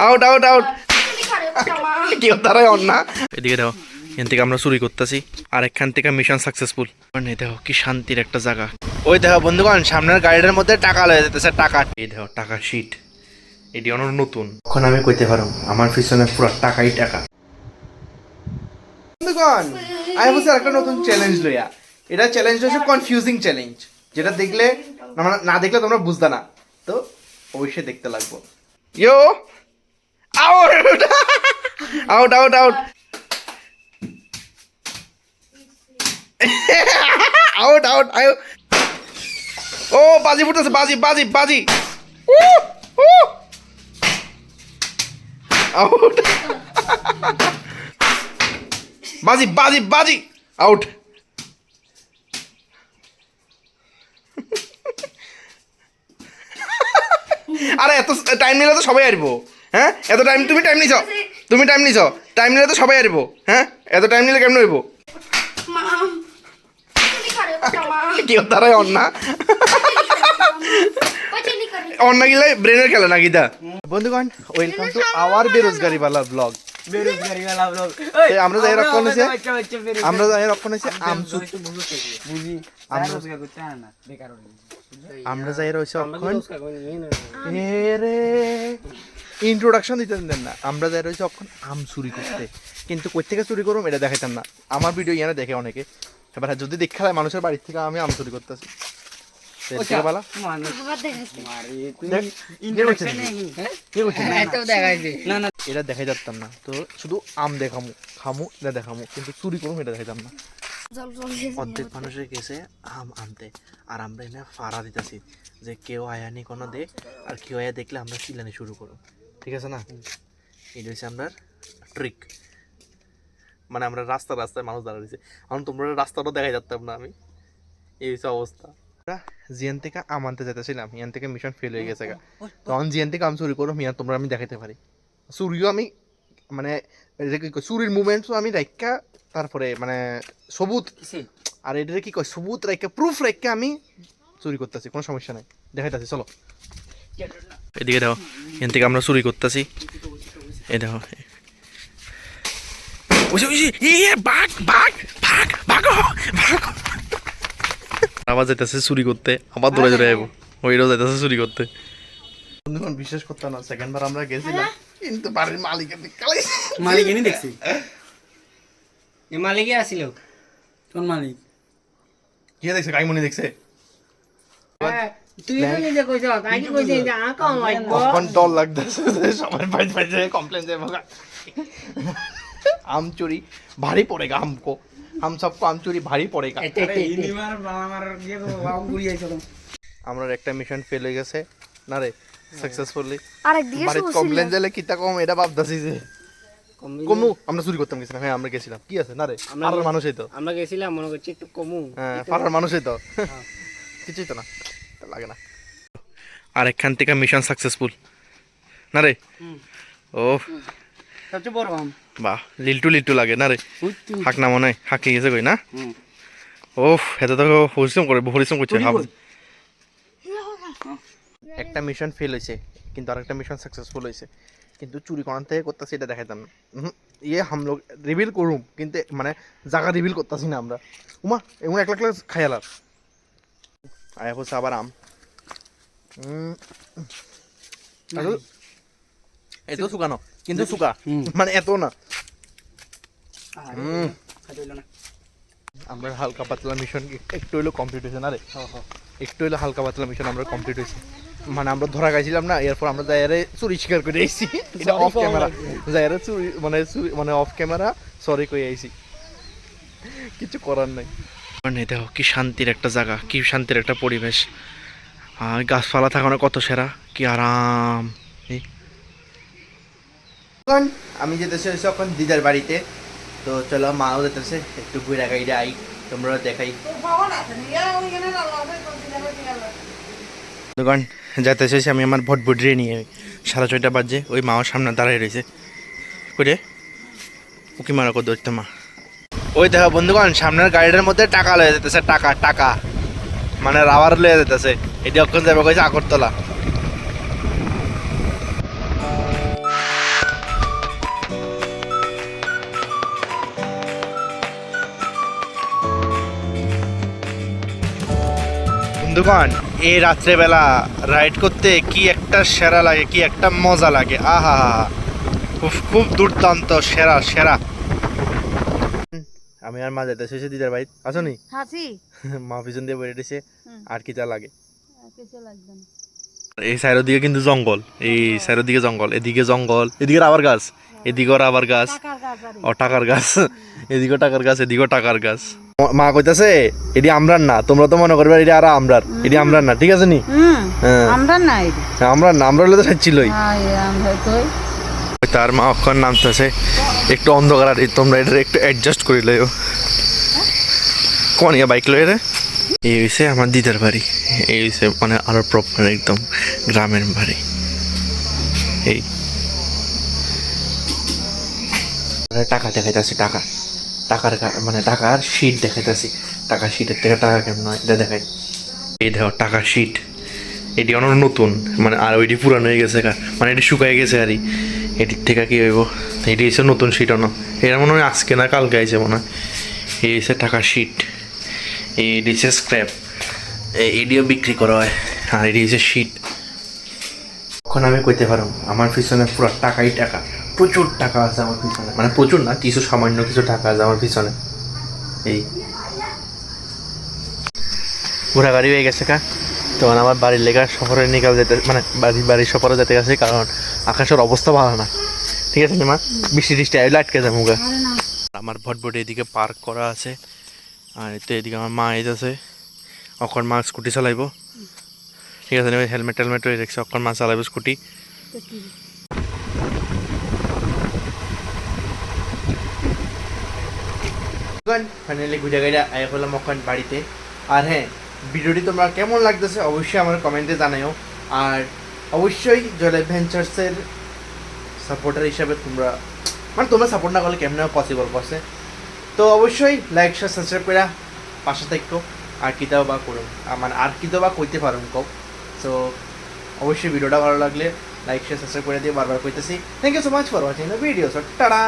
Out out out কেউ তারাই on না। এদিকে দেখো, এখান থেকে আমরা চুরি করতেছি আর এখান থেকে মিশন সাকসেসফুল। মানে দেখো কি শান্তির একটা জায়গা। ওই দেখো বন্ধুগণ, সামনের গাড়িটার মধ্যে টাকা লয়ে যেতেছে, টাকা। এই দেখো টাকা শীট, এটি অনেক নতুন। এখন আমি কইতে পারো আমার পিছনে পুরো টাকাই টাকা। বন্ধুগণ, আমি বলছি একটা নতুন চ্যালেঞ্জ লইয়া। এটা চ্যালেঞ্জ হচ্ছে কনফিউজিং চ্যালেঞ্জ, যেটা দেখলে না দেখলে তোমরা বুঝতে না, তো অবশ্যই দেখতে লাগবো। Yo out out out out out out out. ও বাজি ফুটতেছে, বাজি বাজি বাজি। আউট বাজি বাজি বাজি আউট। আরে এত টাইম নিলে তো সবাই আসবো। হ্যাঁ এত টাইম তুমি টাইম নিছ, তুমি টাইম নিছ, টাইম নিলে তো সবাই আসবো। হ্যাঁ এত টাইম নিলে কেমন হইব? কেউ তারাই অন না, অন না গেলে ব্রেনের খেলা না গীতা। বন্ধুগণ, ওয়েলকাম টু আওয়ার বেরোজগারি वाला ব্লগ। বেরোজগারি वाला ব্লগ। আমরা যাই রক্ষণ হইছে, আমরা যাই রক্ষণ হইছে আমসুর বুঝি আমরা রোজগার করতে না বেকার হই। আমরা যাই রইছে অক্ষণ এরে ইন্ট্রোডাকশন দিতে দেন না। আমরা যাই রইছে অক্ষণ আম চুরি করতে, কিন্তু কই থেকে চুরি করব এটা দেখাইতাম না। আমার ভিডিও ইয়ানে দেখে অনেকে, এবার যদি দেখা যায় মানুষের বাড়ি থেকে আমি আম চুরি করতেছি, বালা এটা দেখাই যাতাম না। তো শুধু আম দেখামু খামু এটা দেখামু, কিন্তু চুরি করবো এটা দেখাইতাম না। অর্ধেক মানুষের গেছে আম আনতে, আর আমরা এনে ফাড়া দিতেছি যে কেউ আয়ানি কোনো দে, আর কেউ আয়া দেখলে আমরা চিল্লানি শুরু করো। ঠিক আছে না? এটা হচ্ছে আমরা ট্রিক। মানে আমরা রাস্তায় মানুষ দাঁড়িয়েছে, এখন তোমরা রাস্তাটাও দেখাই যাতাম না আমি। এই হচ্ছে অবস্থা। জিয়ান থেকে আম আনতে যেতেছিলাম, ইয়ান থেকে মিশন ফেল হয়ে গেছে। তখন জিয়ান থেকে আম চুরি করো, মিয়ান তোমরা আমি দেখাইতে পারি। চুরিও আমি মানে চুরির মুভমেন্টসও আমি রাইকা, তারপরে মানে সবুত, আর এটা কি কয় সবুত রাইকা প্রুফ রাইকা আমি চুরি করতেছি, কোনো সমস্যা নাই, দেখাইতেছি। চলো এদিকে দেখো, এখান থেকে আমরা চুরি করতেছি। এই দেখো আবার যাইতেছে চুরি করতে, আবার দৌড়ে দৌড়ে যাবো। ওইটাও যাইতেছে চুরি করতে। বন্ধুগণ, বিশ্বাস করতে না, সেকেন্ড বার আমরা গেছিলাম কিন্তু বাড়ির মালিকের মালিকই দেখছি। এ মালিকই আসিল। কোন মালিক? কে দেখছে? কাইমনি দেখছে। তুই তো নিজে কইছ, তাই কি কইছিস যে আ কম লাগবো। কোন ডর লাগতেছে সবাই বাইরে কমপ্লেন যায় মগা। আম চুরি ভারী পড়েগা हमको, हम सबको आम चोरी भारी पड़ेगा। আমরা একটা মিশন ফেল হয়ে গেছে না রে, সাকসেসফুলি। বাড়িতে কমপ্লেন দিলে কিতা কম এটা ভাবতাছি যে কমু। আমরা চুরি করতাম গেছিলাম, হ্যাঁ আমরা গেছিলাম, কি আছে না রে, আর মানুষই তো আমরা গেছিলাম, মনে করছি একটু কমু। হ্যাঁ পাড়ার মানুষই তো, কিছুই তো না, লাগে না। আর এখান থেকে মিশন সাকসেসফুল না রে। ও সবচেয়ে বড় আম। বাহ, লিলটু লিলটু লাগে না রে। হাক না মনে হয় হাঁকি গেছে কই না। ও এত তো পরিশ্রম করে, পরিশ্রম করছে। একটা মিশন ফেল হয়েছে, কিন্তু আরেকটা মিশন সাকসেসফুল হয়েছে, কিন্তু চুরি করার থেকে করতেছি এটা দেখাইতাম না। ইয়ে হামলোক রিভিল করুম, কিন্তু মানে জায়গা রিভিল করতেছি না আমরা। উমা এমন এক লাখ খাইয়ালার আয়া হচ্ছে আবার আম। এত শুকানো, কিন্তু শুকা মানে এত না। আমরা হালকা পাতলা মিশন একটু হইলো কমপ্লিট হয়েছে না রে, একটু হইলো হালকা পাতলা মিশন আমরা কমপ্লিট হয়েছে। মানে আমরা ধরা গেছিলাম না, এরপর আমরা যাইয়ারে চুরি স্বীকার করে আইছি। এটা অফ ক্যামেরা যাইয়ারে চুরি মানে অফ ক্যামেরা সরি কই আইছি, কিছু করার নাই। মানে দেখো কি শান্তির একটা জায়গা, কি শান্তির একটা পরিবেশ। গাছপালা থাকানো কত সেরা, কি আরাম। আমি যেতেছি এখন দিদার বাড়িতে, তো চলো মাও যেতেছে, একটু ঘুরে গাইডে আই, তোমরা দেখাই। দোকান যাতে চাইছি আমি আমার ভটভটিরে নিয়ে, 6:30 বাজে, ওই মাও সামনে দাঁড়াই রয়েছে করে উকি মারা করে ধরতে মা। ওই দেখো বন্ধুগণ, সামনের গাড়িটার মধ্যে টাকা লয়ে যেতেছে, টাকা টাকা মানে রাবার লয়ে যেতেছে। এটি অক্ষণ যাবে কইছে আগরতলা। বন্ধুগণ এই রাত্রেবেলা রাইড করতে কি একটা সেরা লাগে, কি একটা মজা লাগে, আহা খুব দুর্দান্ত, সেরা সেরা। আমি আর মা যেতে শেষে দিদার ভাই আছো নি? হাসি মা পিছন দিয়ে বেরিয়ে দিছে। আর কি যা লাগে, কিছু লাগবে না। এই সাইডের দিকে কিন্তু জঙ্গল, এই সাইডের দিকে জঙ্গল, এদিকে জঙ্গল, এদিকে আবার গাছ, এদিকে আবার গাছ, টাকার গাছ আরে। ও টাকার গাছ, এদিকে টাকার গাছ, এদিকে টাকার গাছ। মা কইতাছে এটি আমরার না, তোমরা তো মনে করবে এটি আর আমরার, এটি আমরার না, ঠিক আছে নি? হ্যাঁ আমরা নাই আমরা না, আমরা হলে তো ছাড়ছিলই। আমরা কই তার মা অক্ষর নামতেছে একটু অন্ধকার, আর তোমরা এটা একটু অ্যাডজাস্ট করে লইও। কোন ইয়া বাইক লয়ে রে? এই হইছে আমার দিদার বাড়ি, এই হইছে মানে আরো প্রপার একদম গ্রামের বাড়ি। এই টাকা দেখাইতেছি, টাকার মানে টাকার শিট দেখাইতেছি, টাকার শিটের থেকে টাকা কেমন হয় এটা দেখাই। এই দেখো টাকার শিট, এটি অনেক নতুন, মানে আর ওইটি পুরানো হয়ে গেছে, মানে এটি শুকাই গেছে আর এটির থেকে কি হইব, এটি হচ্ছে নতুন শিট অন, এটা মনে হয় আজকে না কালকে আইছে মনে হয়। এই হচ্ছে টাকার শিট, এটি হচ্ছে স্ক্র্যাপ, এটিও বিক্রি করা হয়, আর এটি হচ্ছে শিট। এখন আমি কইতে পারো আমার পিছনে পুরো টাকাই টাকা, প্রচুর টাকা আছে আমার পিছনে, মানে প্রচুর না, কিছু সামান্য কিছু টাকা আছে আমার পিছনে। এই ঘোরা গাড়ি হয়ে গেছে কা, তখন আমার বাড়ির লেগা শহরে নিকাল যেতে, মানে বাড়ির সফরে যেতে গেছে, কারণ আকাশের অবস্থা ভালো না, ঠিক আছে মা, বৃষ্টি টিষ্টি আইলে আটকে যাবো গা। আমার ভটভট এদিকে পার্ক করা আছে, আর তো এদিকে আমার মা আছে, অখন মা স্কুটি চালাইব, ঠিক আছে, হেলমেট টেলমেট হয়ে রেখেছে, অখন মা চালাইব স্কুটি। ফাইনালি ঘুরে গেলে আয়া করলাম ওখান বাড়িতে। আর হ্যাঁ, ভিডিওটি তোমরা কেমন লাগতেছে অবশ্যই আমার কমেন্টে জানাও, আর অবশ্যই জল অ্যাডভেঞ্চার্সের সাপোর্টার হিসাবে তোমরা, মানে তোমরা সাপোর্ট না করলে কেমন পসিবল করছে, তো অবশ্যই লাইক শেয়ার সাবস্ক্রাইব করে পাশে থাকো। আর কিতাও বা করুন, মানে আর কিতাও বা কইতে পারুন কও। সো অবশ্যই ভিডিওটা ভালো লাগলে লাইক শেয়ার সাবস্ক্রাইব করে দিয়ে বারবার কইতেছি। Thank you so much for watching the video. So tata.